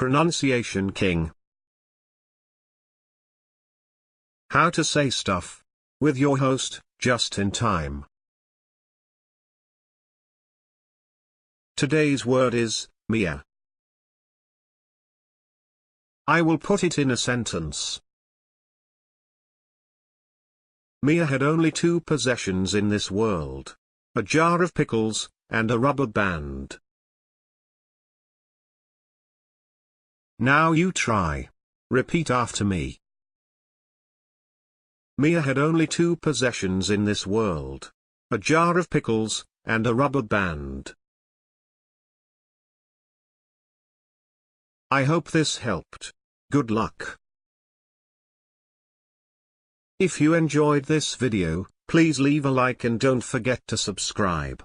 Pronunciation King. How to say stuff. With your host, Just in Time. Today's word is, Mia. I will put it in a sentence. Mia had only two possessions in this world: a jar of pickles, and a rubber band. Now you try. Repeat after me. Mia had only two possessions in this world: a jar of pickles, and a rubber band. I hope this helped. Good luck. If you enjoyed this video, please leave a like and don't forget to subscribe.